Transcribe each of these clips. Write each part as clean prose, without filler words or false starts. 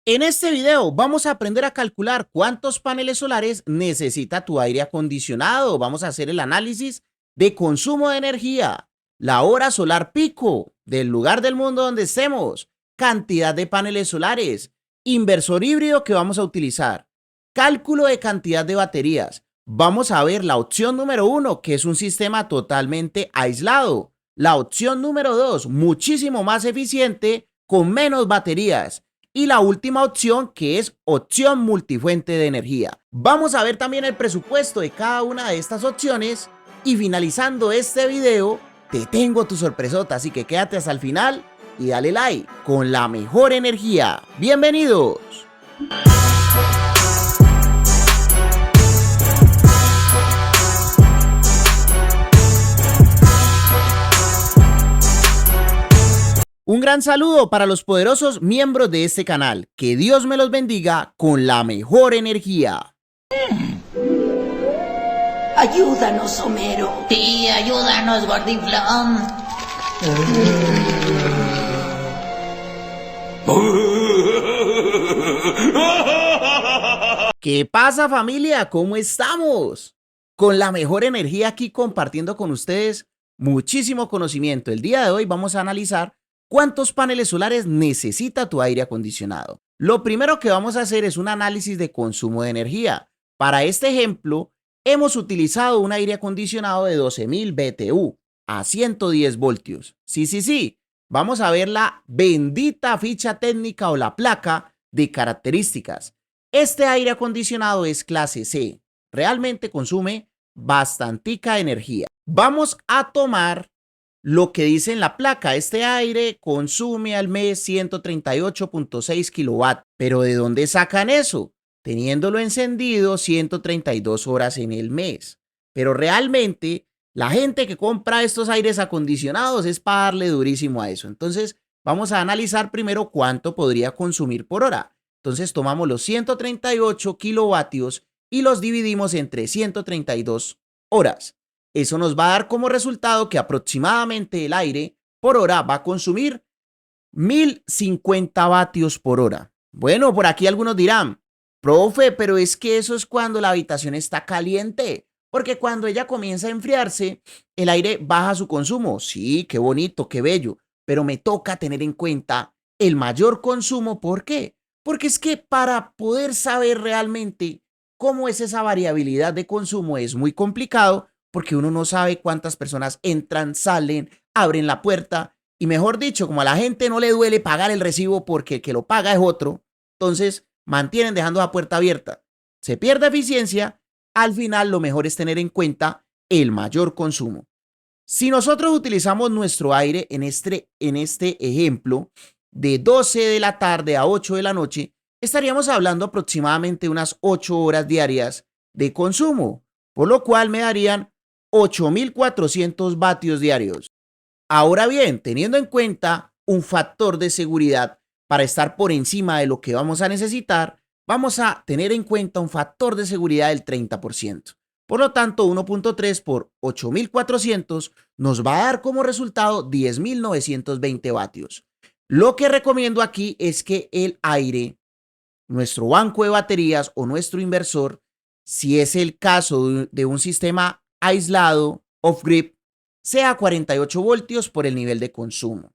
En este video vamos a aprender a calcular cuántos paneles solares necesita tu aire acondicionado. Vamos a hacer el análisis de consumo de energía, la hora solar pico del lugar del mundo donde estemos, cantidad de paneles solares, inversor híbrido que vamos a utilizar, cálculo de cantidad de baterías. Vamos a ver la opción número 1, que es un sistema totalmente aislado. La opción número 2, muchísimo más eficiente con menos baterías. Y la última opción, que es opción multifuente de energía. Vamos a ver también el presupuesto de cada una de estas opciones. Y finalizando este video, te tengo tu sorpresota, así que quédate hasta el final y dale like con la mejor energía. ¡Bienvenidos! Un gran saludo para los poderosos miembros de este canal. Que Dios me los bendiga con la mejor energía. Ayúdanos, Homero. Sí, ayúdanos, Gordinflón. ¿Qué pasa, familia? ¿Cómo estamos? Con la mejor energía aquí compartiendo con ustedes muchísimo conocimiento. El día de hoy vamos a analizar cuántos paneles solares necesita tu aire acondicionado. Lo primero que vamos a hacer es un análisis de consumo de energía. Para este ejemplo, hemos utilizado un aire acondicionado de 12.000 BTU a 110 voltios. Sí. Vamos a ver la bendita ficha técnica o la placa de características. Este aire acondicionado es clase C. Realmente consume bastantica energía. Vamos a tomar lo que dice en la placa. Este aire consume al mes 138.6 kilowatts. ¿Pero de dónde sacan eso? Teniéndolo encendido 132 horas en el mes. Pero realmente la gente que compra estos aires acondicionados es para darle durísimo a eso. Entonces vamos a analizar primero cuánto podría consumir por hora. Entonces tomamos los 138 kilovatios y los dividimos entre 132 horas. Eso nos va a dar como resultado que aproximadamente el aire por hora va a consumir 1050 vatios por hora. Bueno, por aquí algunos dirán, profe, pero es que eso es cuando la habitación está caliente, porque cuando ella comienza a enfriarse, el aire baja su consumo. Sí, qué bonito, qué bello, pero me toca tener en cuenta el mayor consumo. ¿Por qué? Porque es que para poder saber realmente cómo es esa variabilidad de consumo es muy complicado, porque uno no sabe cuántas personas entran, salen, abren la puerta y, mejor dicho, como a la gente no le duele pagar el recibo porque el que lo paga es otro, entonces mantienen dejando la puerta abierta. Se pierde eficiencia. Al final lo mejor es tener en cuenta el mayor consumo. Si nosotros utilizamos nuestro aire en este ejemplo de 12 de la tarde a 8 de la noche, estaríamos hablando aproximadamente unas 8 horas diarias de consumo, por lo cual me darían 8.400 vatios diarios. Ahora bien, teniendo en cuenta un factor de seguridad para estar por encima de lo que vamos a necesitar, vamos a tener en cuenta un factor de seguridad del 30%. Por lo tanto, 1.3 por 8.400 nos va a dar como resultado 10.920 vatios. Lo que recomiendo aquí es que el aire, nuestro banco de baterías o nuestro inversor, si es el caso de un sistema aislado, off-grid, sea 48 voltios por el nivel de consumo.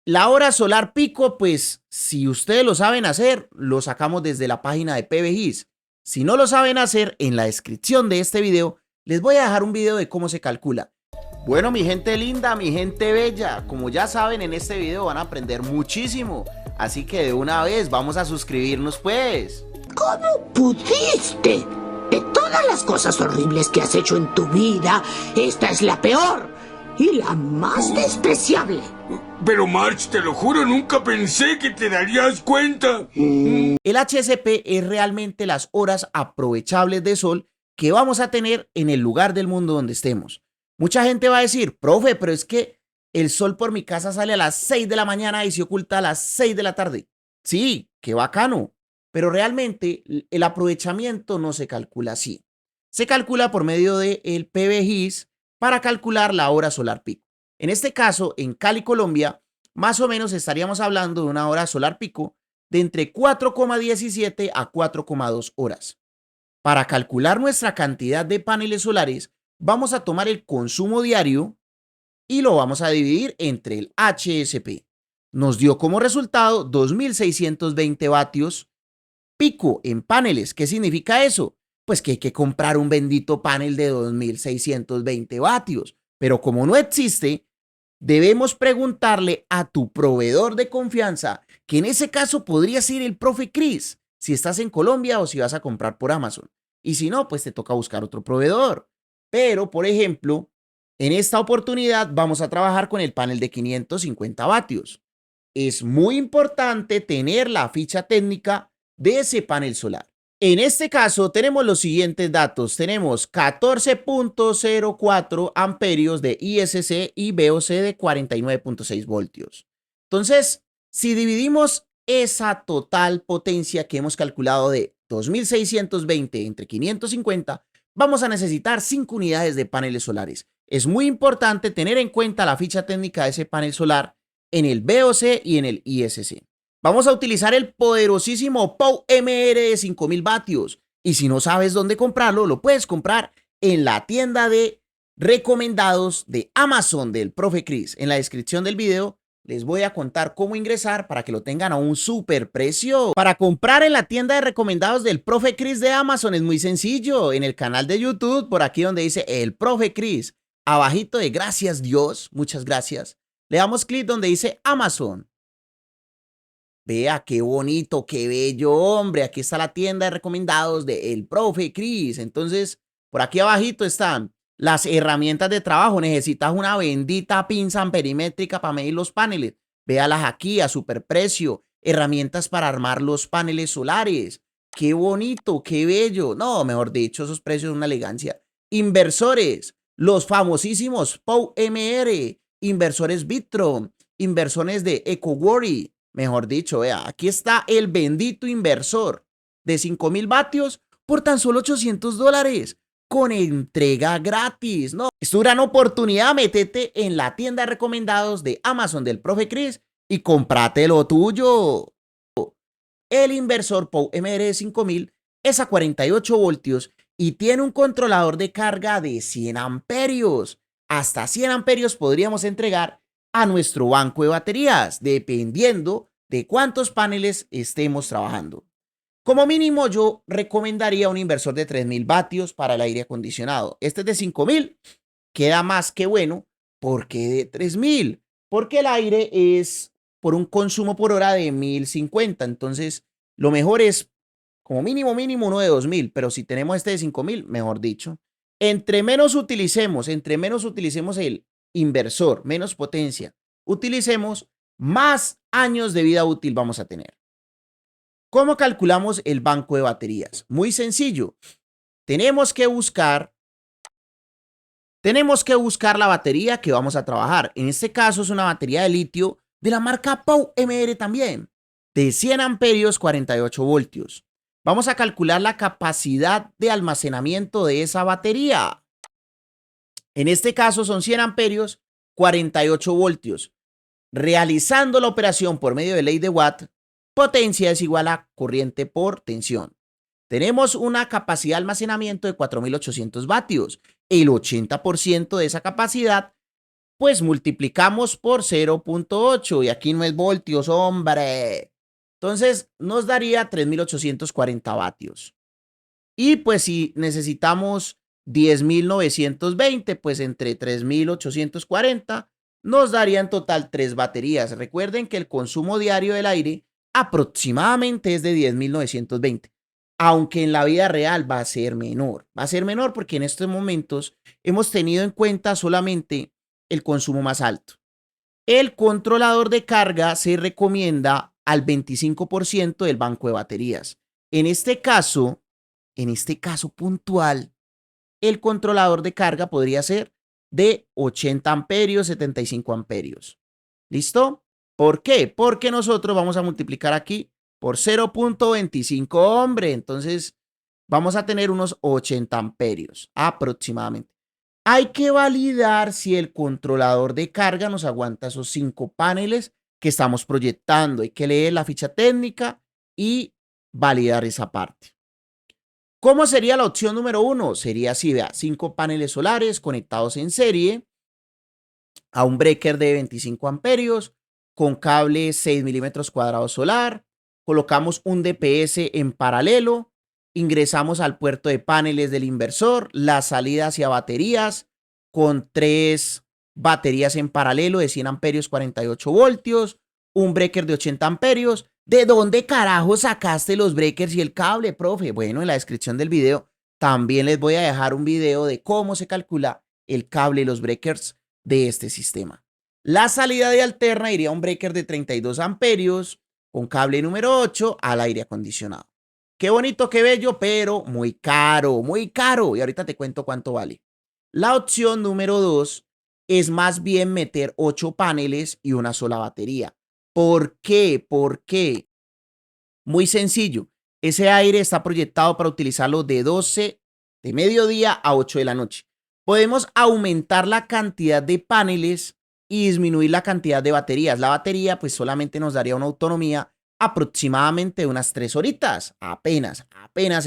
La hora solar pico, pues si ustedes lo saben hacer, lo sacamos desde la página de PBGIS. Si no lo saben hacer, en la descripción de este video les voy a dejar un video de cómo se calcula. Bueno, mi gente linda, mi gente bella, como ya saben, en este video van a aprender muchísimo. Así que de una vez vamos a suscribirnos pues. ¿Cómo pudiste? De todas las cosas horribles que has hecho en tu vida, esta es la peor y la más despreciable. Pero Marge, te lo juro, nunca pensé que te darías cuenta. El HSP es realmente las horas aprovechables de sol que vamos a tener en el lugar del mundo donde estemos. Mucha gente va a decir, profe, pero es que el sol por mi casa sale a las 6 de la mañana y se oculta a las 6 de la tarde. Sí, qué bacano. Pero realmente el aprovechamiento no se calcula así. Se calcula por medio del PBGIS para calcular la hora solar pico. En este caso, en Cali, Colombia, más o menos estaríamos hablando de una hora solar pico de entre 4,17 a 4,2 horas. Para calcular nuestra cantidad de paneles solares, vamos a tomar el consumo diario y lo vamos a dividir entre el HSP. Nos dio como resultado 2.620 vatios pico en paneles. ¿Qué significa eso? Pues que hay que comprar un bendito panel de 2.620 vatios. Pero como no existe, debemos preguntarle a tu proveedor de confianza, que en ese caso podría ser el profe Cris, si estás en Colombia o si vas a comprar por Amazon. Y si no, pues te toca buscar otro proveedor. Pero, por ejemplo, en esta oportunidad vamos a trabajar con el panel de 550 vatios. Es muy importante tener la ficha técnica de ese panel solar. En este caso tenemos los siguientes datos. Tenemos 14.04 amperios de ISC y VOC de 49.6 voltios. Entonces, si dividimos esa total potencia que hemos calculado de 2.620 entre 550, vamos a necesitar 5 unidades de paneles solares. Es muy importante tener en cuenta la ficha técnica de ese panel solar en el VOC y en el ISC. Vamos a utilizar el poderosísimo POW-MR de 5.000 vatios. Y si no sabes dónde comprarlo, lo puedes comprar en la tienda de recomendados de Amazon del profe Cris. En la descripción del video les voy a contar cómo ingresar para que lo tengan a un super precio. Para comprar en la tienda de recomendados del profe Cris de Amazon es muy sencillo. En el canal de YouTube, por aquí donde dice el profe Cris, abajito de gracias Dios, muchas gracias, le damos clic donde dice Amazon. Vea qué bonito, qué bello, hombre. Aquí está la tienda de recomendados de El Profe Cris. Entonces, por aquí abajito están las herramientas de trabajo. Necesitas una bendita pinza amperimétrica para medir los paneles. Véalas aquí a superprecio. Herramientas para armar los paneles solares. Qué bonito, qué bello. No, mejor dicho, esos precios son una elegancia. Inversores, los famosísimos POW-MR, inversores Victron, inversores de EcoWorry. Mejor dicho, vea, aquí está el bendito inversor de 5.000 vatios por tan solo $800 con entrega gratis. No, es tu gran oportunidad. Métete en la tienda de recomendados de Amazon del profe Cris y cómprate lo tuyo. El inversor POW-MR de 5.000 es a 48 voltios y tiene un controlador de carga de 100 amperios. Hasta 100 amperios podríamos entregar a nuestro banco de baterías, dependiendo de cuántos paneles estemos trabajando. Como mínimo, yo recomendaría un inversor de 3.000 vatios para el aire acondicionado. Este es de 5.000, queda más que bueno. ¿Por qué de 3.000? Porque el aire es por un consumo por hora de 1.050. Entonces, lo mejor es, como mínimo uno de 2.000. Pero si tenemos este de 5.000, mejor dicho. Entre menos utilicemos el inversor, menos potencia utilicemos, más años de vida útil vamos a tener. ¿Cómo calculamos el banco de baterías? Muy sencillo. Tenemos que buscar la batería que vamos a trabajar. En este caso es una batería de litio de la marca POW-MR también, de 100 amperios, 48 voltios. Vamos a calcular la capacidad de almacenamiento de esa batería. En este caso son 100 amperios, 48 voltios. Realizando la operación por medio de ley de Watt, potencia es igual a corriente por tensión. Tenemos una capacidad de almacenamiento de 4.800 vatios. El 80% de esa capacidad, pues multiplicamos por 0.8 y aquí no es voltios, hombre. Entonces nos daría 3.840 vatios. Y pues si necesitamos 10.920, pues entre 3.840 nos daría en total 3 baterías. Recuerden que el consumo diario del aire aproximadamente es de 10.920, aunque en la vida real va a ser menor. Va a ser menor porque en estos momentos hemos tenido en cuenta solamente el consumo más alto. El controlador de carga se recomienda al 25% del banco de baterías. En este caso puntual, el controlador de carga podría ser de 80 amperios, 75 amperios. ¿Listo? ¿Por qué? Porque nosotros vamos a multiplicar aquí por 0.25, hombre. Entonces vamos a tener unos 80 amperios aproximadamente. Hay que validar si el controlador de carga nos aguanta esos 5 paneles que estamos proyectando. Hay que leer la ficha técnica y validar esa parte. ¿Cómo sería la opción número 1? Sería así, vea, 5 paneles solares conectados en serie a un breaker de 25 amperios con cable 6 milímetros cuadrados solar. Colocamos un DPS en paralelo, ingresamos al puerto de paneles del inversor, la salida hacia baterías con 3 baterías en paralelo de 100 amperios, 48 voltios, un breaker de 80 amperios. ¿De dónde carajo sacaste los breakers y el cable, profe? Bueno, en la descripción del video también les voy a dejar un video de cómo se calcula el cable y los breakers de este sistema. La salida de alterna iría a un breaker de 32 amperios con cable número 8 al aire acondicionado. Qué bonito, qué bello, pero muy caro, muy caro. Y ahorita te cuento cuánto vale. La opción número 2 es más bien meter 8 paneles y una sola batería. ¿Por qué? ¿Por qué? Muy sencillo. Ese aire está proyectado para utilizarlo de 12 de mediodía a 8 de la noche. Podemos aumentar la cantidad de paneles y disminuir la cantidad de baterías. La batería pues solamente nos daría una autonomía aproximadamente de unas 3 horitas. Apenas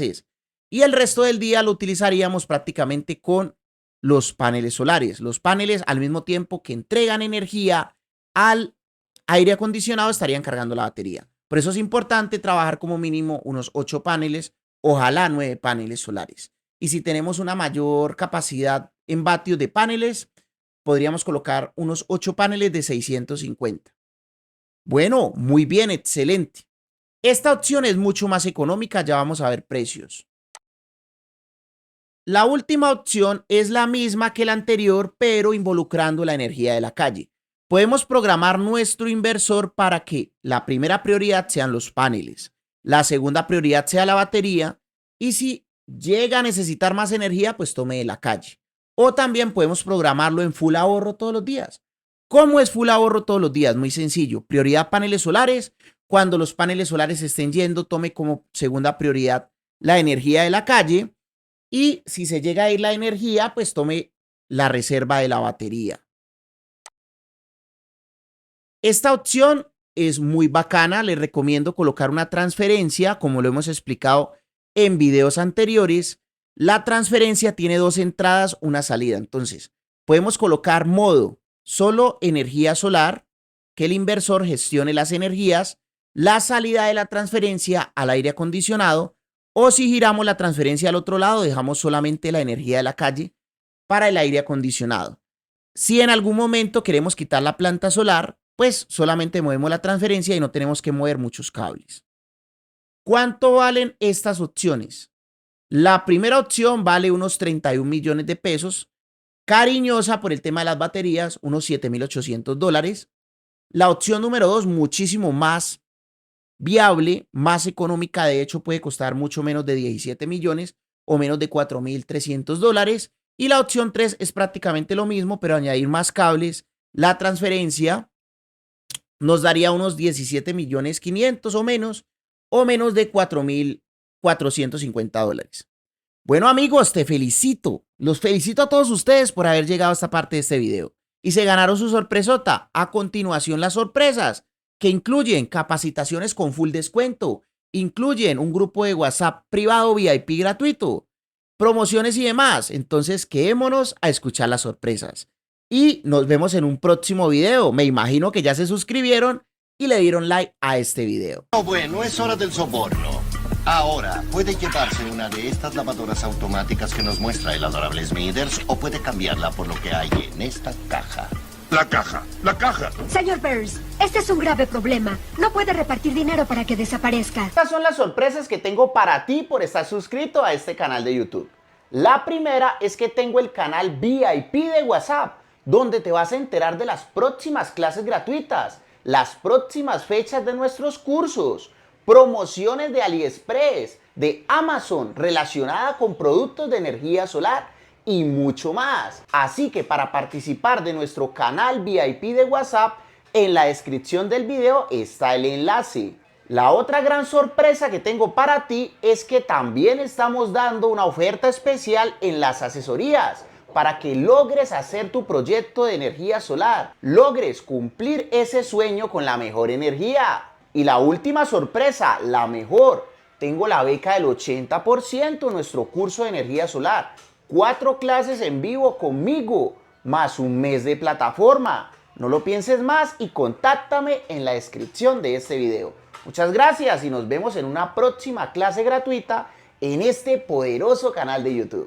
es. Y el resto del día lo utilizaríamos prácticamente con los paneles solares. Los paneles al mismo tiempo que entregan energía al aire acondicionado estarían cargando la batería. Por eso es importante trabajar como mínimo unos 8 paneles, ojalá 9 paneles solares. Y si tenemos una mayor capacidad en vatios de paneles, podríamos colocar unos 8 paneles de 650. Bueno, muy bien, excelente. Esta opción es mucho más económica, ya vamos a ver precios. La última opción es la misma que la anterior, pero involucrando la energía de la calle. Podemos programar nuestro inversor para que la primera prioridad sean los paneles, la segunda prioridad sea la batería y si llega a necesitar más energía, pues tome de la calle. O también podemos programarlo en full ahorro todos los días. ¿Cómo es full ahorro todos los días? Muy sencillo. Prioridad paneles solares. Cuando los paneles solares estén yendo, tome como segunda prioridad la energía de la calle. Y si se llega a ir la energía, pues tome la reserva de la batería. Esta opción es muy bacana, les recomiendo colocar una transferencia, como lo hemos explicado en videos anteriores. La transferencia tiene 2 entradas, una salida. Entonces, podemos colocar modo solo energía solar, que el inversor gestione las energías, la salida de la transferencia al aire acondicionado, o si giramos la transferencia al otro lado, dejamos solamente la energía de la calle para el aire acondicionado. Si en algún momento queremos quitar la planta solar, pues solamente movemos la transferencia y no tenemos que mover muchos cables. ¿Cuánto valen estas opciones? La primera opción vale unos 31 millones de pesos, cariñosa por el tema de las baterías, unos $7,800. La opción número 2, muchísimo más viable, más económica, de hecho puede costar mucho menos de 17 millones o menos de $4,300. Y la opción 3 es prácticamente lo mismo, pero añadir más cables, la transferencia nos daría unos 17,500,000 o menos de $4,450. Bueno amigos, te felicito. Los felicito a todos ustedes por haber llegado a esta parte de este video. Y se ganaron su sorpresota. A continuación las sorpresas, que incluyen capacitaciones con full descuento, incluyen un grupo de WhatsApp privado VIP gratuito, promociones y demás. Entonces quedémonos a escuchar las sorpresas. Y nos vemos en un próximo video. Me imagino que ya se suscribieron y le dieron like a este video. Bueno, es hora del soborno. Ahora, puede llevarse una de estas lavadoras automáticas que nos muestra el adorable Smithers o puede cambiarla por lo que hay en esta caja. La caja, la caja. Señor Burns, este es un grave problema. No puede repartir dinero para que desaparezca. Estas son las sorpresas que tengo para ti por estar suscrito a este canal de YouTube. La primera es que tengo el canal VIP de WhatsApp, donde te vas a enterar de las próximas clases gratuitas, las próximas fechas de nuestros cursos, promociones de AliExpress, de Amazon relacionada con productos de energía solar y mucho más. Así que para participar de nuestro canal VIP de WhatsApp, en la descripción del video está el enlace. La otra gran sorpresa que tengo para ti es que también estamos dando una oferta especial en las asesorías. para que logres hacer tu proyecto de energía solar, logres cumplir ese sueño con la mejor energía. Y la última sorpresa, la mejor, tengo la beca del 80% en nuestro curso de energía solar, 4 clases en vivo conmigo, más un mes de plataforma. No lo pienses más y contáctame en la descripción de este video. Muchas gracias y nos vemos en una próxima clase gratuita en este poderoso canal de YouTube.